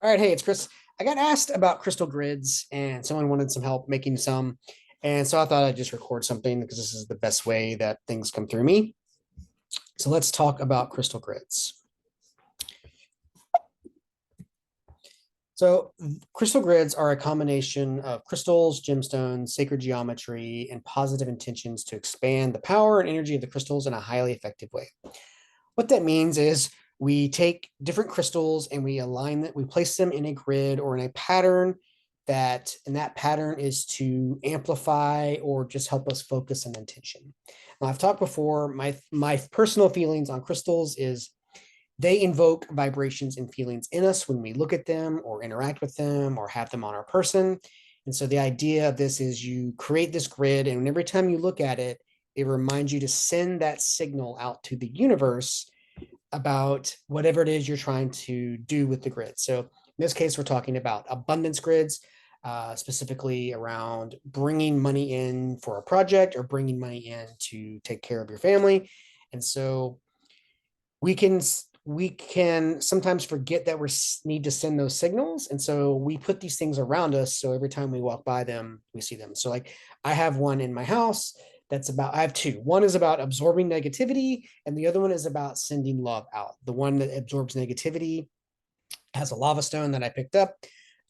All right, hey, it's Chris. I got asked about crystal grids and someone wanted some help making some. And so I thought I'd just record something because this is the best way that things come through me. So let's talk about crystal grids. So crystal grids are a combination of crystals, gemstones, sacred geometry, and positive intentions to expand the power and energy of the crystals in a highly effective way. What that means is we take different crystals and we align that, we place them in a grid or in a pattern and that pattern is to amplify or just help us focus an intention. Now, I've talked before, my personal feelings on crystals is they invoke vibrations and feelings in us when we look at them or interact with them or have them on our person. And so the idea of this is you create this grid, and every time you look at it, it reminds you to send that signal out to the universe about whatever it is you're trying to do with the grid. So in this case, we're talking about abundance grids, specifically around bringing money in for a project or bringing money in to take care of your family. And so we can we can sometimes forget that we need to send those signals, and so we put these things around us so every time we walk by them we see them. So like I have one in my house that's about, I have two. One is about absorbing negativity and the other one is about sending love out. The one that absorbs negativity has a lava stone that I picked up.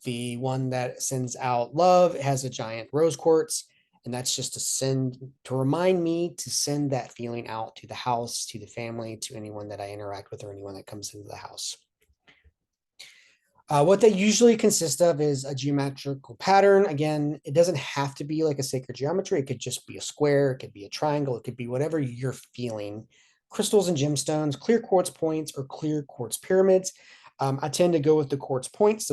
The one that sends out love has a giant rose quartz. And that's just to remind me to send that feeling out to the house, to the family, to anyone that I interact with or anyone that comes into the house. What they usually consist of is a geometrical pattern. Again, it doesn't have to be like a sacred geometry. It could just be a square. It could be a triangle. It could be whatever you're feeling. Crystals and gemstones, clear quartz points, or clear quartz pyramids. I tend to go with the quartz points.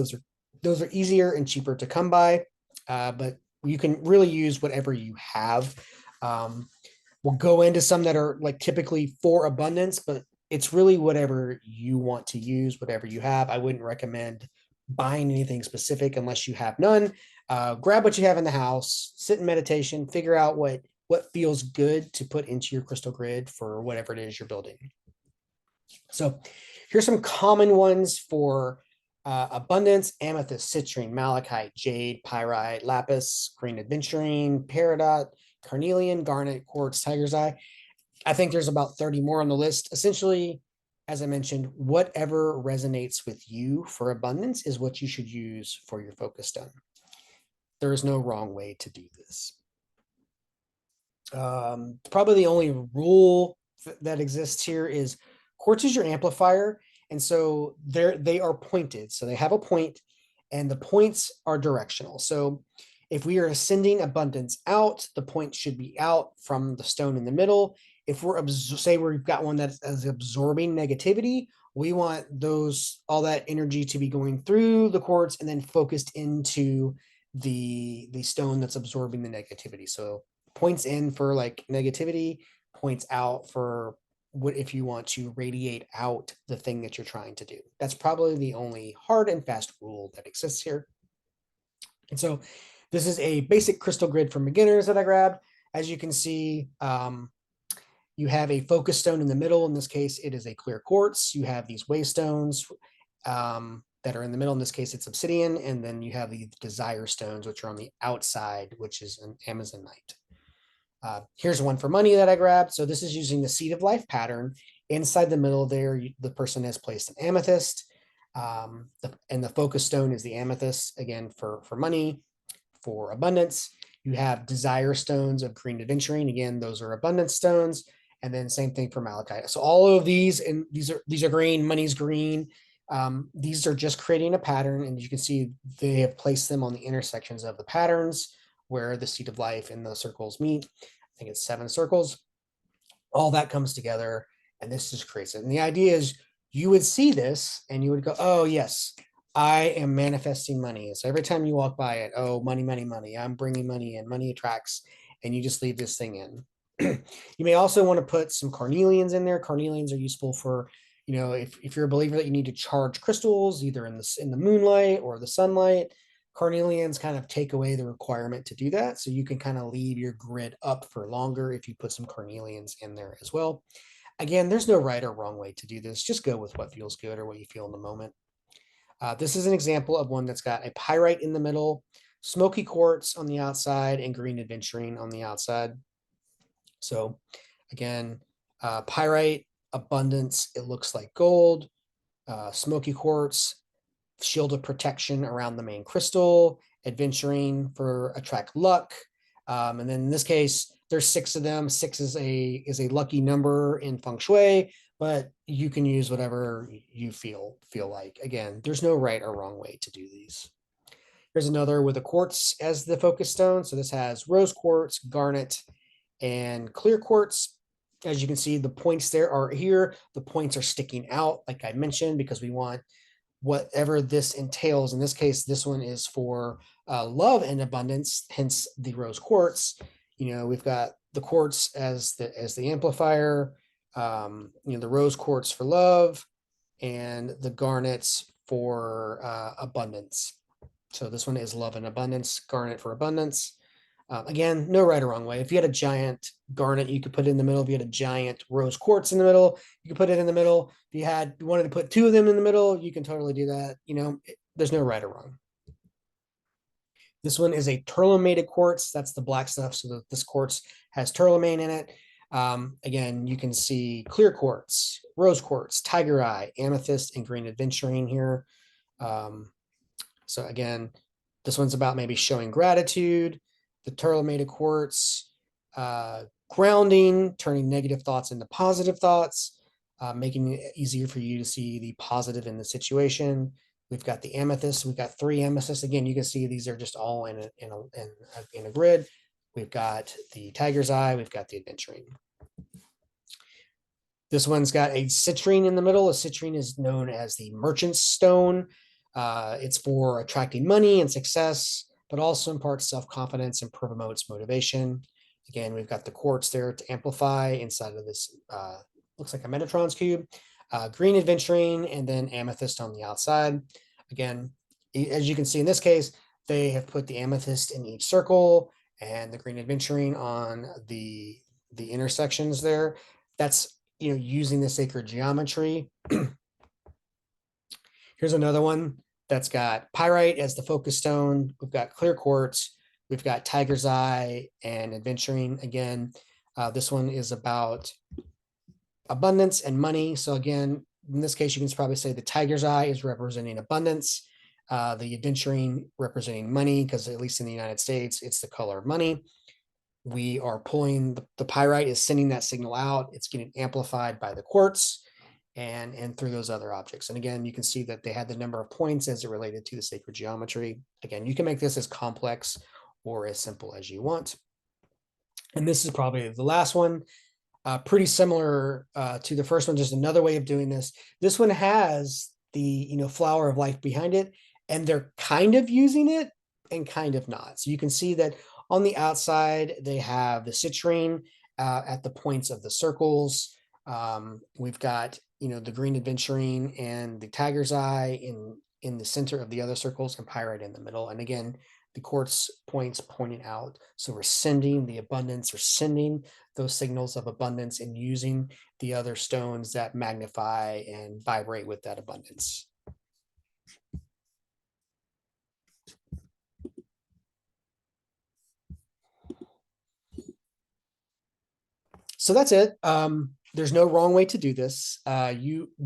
Those are easier and cheaper to come by, but you can really use whatever you have. We'll go into some that are like typically for abundance, but it's really whatever you want to use, whatever you have. I wouldn't recommend buying anything specific unless you have none. Grab what you have in the house, sit in meditation, figure out what feels good to put into your crystal grid for whatever it is you're building. So here's some common ones for abundance: amethyst, citrine, malachite, jade, pyrite, lapis, green aventurine, peridot, carnelian, garnet, quartz, tiger's eye. I think there's about 30 more on the list. Essentially, as I mentioned, whatever resonates with you for abundance is what you should use for your focus stone. There is no wrong way to do this. Probably the only rule that exists here is quartz is your amplifier. And so they are pointed. So they have a point and the points are directional. So if we are sending abundance out, the point should be out from the stone in the middle. If say we've got one that is absorbing negativity, we want all that energy to be going through the quartz and then focused into the stone that's absorbing the negativity. So points in for like negativity, points out for what if you want to radiate out the thing that you're trying to do. That's probably the only hard and fast rule that exists here. And so this is a basic crystal grid for beginners that I grabbed. As you can see, you have a focus stone in the middle. In this case, it is a clear quartz. You have these waystones that are in the middle. In this case, it's obsidian. And then you have the desire stones, which are on the outside, which is an amazonite. Here's one for money that I grabbed. So this is using the seed of life pattern. Inside the middle there, the person has placed an amethyst. And the focus stone is the amethyst, again, for money, for abundance. You have desire stones of green aventurine. Again, those are abundance stones. And then same thing for malachite. So all of these, and these are green, money's green. These are just creating a pattern. And you can see they have placed them on the intersections of the patterns where the seed of life and the circles meet. I think it's 7 circles. All that comes together and this just creates it. And the idea is you would see this and you would go, oh yes, I am manifesting money. So every time you walk by it, oh, money, money, money, I'm bringing money in, money attracts, and you just leave this thing in. You may also want to put some carnelians in there. Carnelians are useful for, if you're a believer that you need to charge crystals, either in the moonlight or the sunlight. Carnelians kind of take away the requirement to do that. So you can kind of leave your grid up for longer if you put some carnelians in there as well. Again, there's no right or wrong way to do this. Just go with what feels good or what you feel in the moment. This is an example of one that's got a pyrite in the middle, smoky quartz on the outside, and green aventurine on the outside. So again, pyrite, abundance, it looks like gold. Smoky quartz, shield of protection around the main crystal. Aventurine for attract luck. And then in this case, there's 6 of them. 6 is a lucky number in feng shui, but you can use whatever you feel like. Again, there's no right or wrong way to do these. Here's another with a quartz as the focus stone. So this has rose quartz, garnet, and clear quartz. As you can see, the points there are here. The points are sticking out, like I mentioned, because we want whatever this entails. In this case, this one is for love and abundance, hence the rose quartz. We've got the quartz as the amplifier, the rose quartz for love, and the garnets for abundance. So this one is love and abundance, garnet for abundance. Again, no right or wrong way. If you had a giant garnet, you could put it in the middle. If you had a giant rose quartz in the middle, you could put it in the middle. If you wanted to put 2 of them in the middle, you can totally do that. There's no right or wrong. This one is a turlomated quartz. That's the black stuff. So this quartz has turlomane in it. Again, you can see clear quartz, rose quartz, tiger eye, amethyst, and green aventurine here. So again, this one's about maybe showing gratitude. The turlomated quartz, grounding, turning negative thoughts into positive thoughts, making it easier for you to see the positive in the situation. We've got the amethyst. We've got 3 amethysts. Again, you can see these are just all in a grid. We've got the tiger's eye. We've got the aventurine. This one's got a citrine in the middle. A citrine is known as the merchant's stone. It's for attracting money and success, but also imparts self-confidence and promotes motivation. Again, we've got the quartz there to amplify inside of this, looks like a Metatron's cube, green aventurine, and then amethyst on the outside. Again, as you can see in this case, they have put the amethyst in each circle and the green aventurine on the intersections there. That's, using the sacred geometry. Here's another one that's got pyrite as the focus stone. We've got clear quartz. We've got tiger's eye and aventurine. Again, this one is about abundance and money. So again, in this case, you can probably say the tiger's eye is representing abundance. The aventurine representing money, because at least in the United States, it's the color of money. We are pulling, the pyrite is sending that signal out. It's getting amplified by the quartz and through those other objects. And again, you can see that they had the number of points as it related to the sacred geometry. Again, you can make this as complex or as simple as you want. And this is probably the last one, pretty similar to the first one, just another way of doing this. This one has the flower of life behind it, and they're kind of using it and kind of not. So you can see that on the outside, they have the citrine at the points of the circles. We've got the green aventurine and the tiger's eye in the center of the other circles, and pyrite in the middle. And again, the quartz points pointing out. So we're sending the abundance, or sending those signals of abundance, and using the other stones that magnify and vibrate with that abundance. So that's it. There's no wrong way to do this.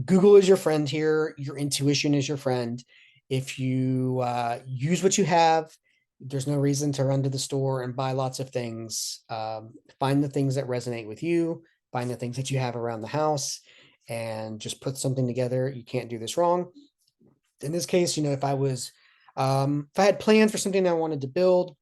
Google is your friend here. Your intuition is your friend. If you use what you have, there's no reason to run to the store and buy lots of things. Find the things that resonate with you. Find the things that you have around the house, and just put something together. You can't do this wrong. In this case, if I had plans for something I wanted to build,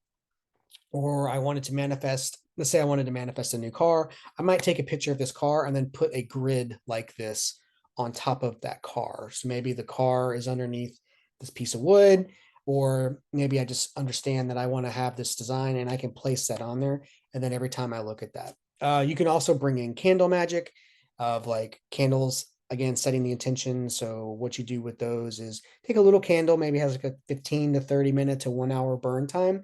or I wanted to manifest, let's say I wanted to manifest a new car, I might take a picture of this car and then put a grid like this on top of that car. So maybe the car is underneath this piece of wood, or maybe I just understand that I want to have this design and I can place that on there. And then every time I look at that, you can also bring in candle magic of like candles, again, setting the intention. So what you do with those is take a little candle, maybe has like a 15 to 30 minute to 1 hour burn time.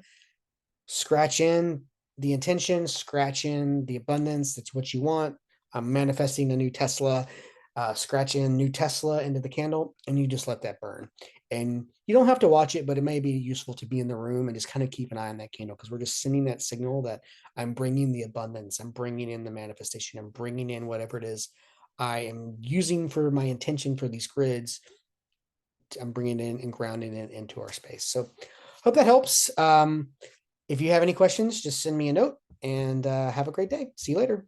Scratch in the intention, scratch in the abundance. That's what you want. I'm manifesting a new Tesla. scratch in New Tesla into the candle, and you just let that burn. And you don't have to watch it, but it may be useful to be in the room and just kind of keep an eye on that candle, because we're just sending that signal that I'm bringing the abundance, I'm bringing in the manifestation, I'm bringing in whatever it is I am using for my intention for these grids. I'm bringing in and grounding it into our space. So hope that helps. If you have any questions, just send me a note, and have a great day. See you later.